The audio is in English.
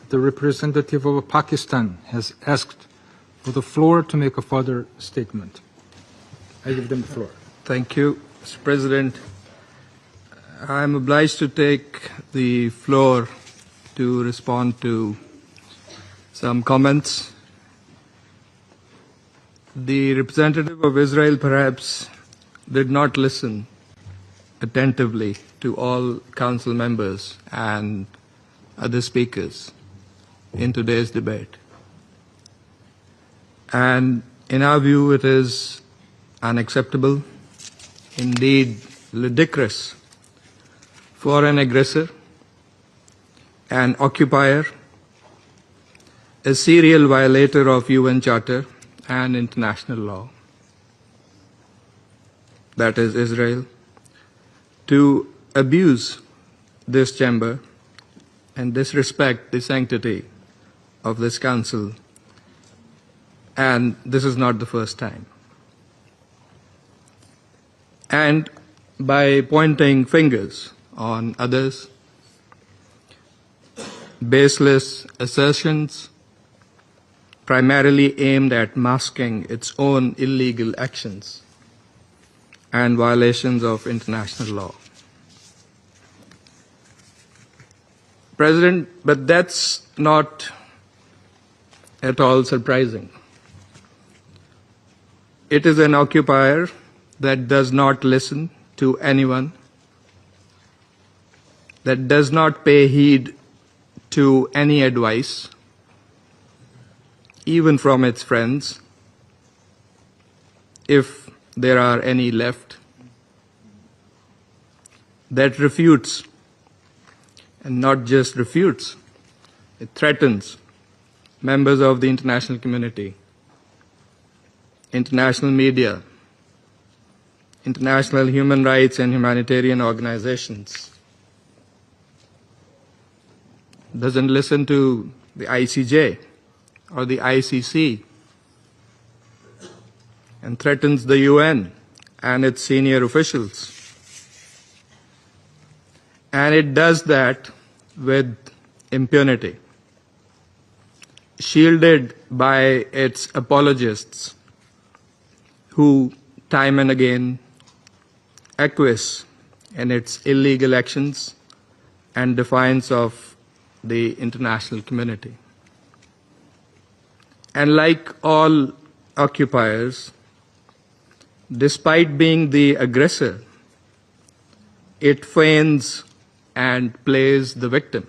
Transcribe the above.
the representative of Pakistan has asked for the floor to make a further statement. I give them the floor. Thank you, Mr. President. I am obliged to take the floor to respond to some comments. The representative of Israel perhaps did not listen attentively to all council members and other speakers in today's debate. And in our view, it is unacceptable, indeed ludicrous, for an aggressor, an occupier, a serial violator of UN Charter and international law, that is Israel, to abuse this chamber and disrespect the sanctity of this council. And this is not the first time. And by pointing fingers on others, baseless assertions primarily aimed at masking its own illegal actions and violations of international law. President, but that's not at all surprising. It is an occupier that does not listen to anyone, that does not pay heed to any advice, even from its friends, if there are any left, that refutes, and not just refutes, it threatens members of the international community, international media, international human rights and humanitarian organizations, doesn't listen to the ICJ or the ICC, and threatens the UN and its senior officials. And it does that with impunity, shielded by its apologists who time and again acquiesce in its illegal actions and defiance of the international community. And like all occupiers, despite being the aggressor, it feigns and plays the victim.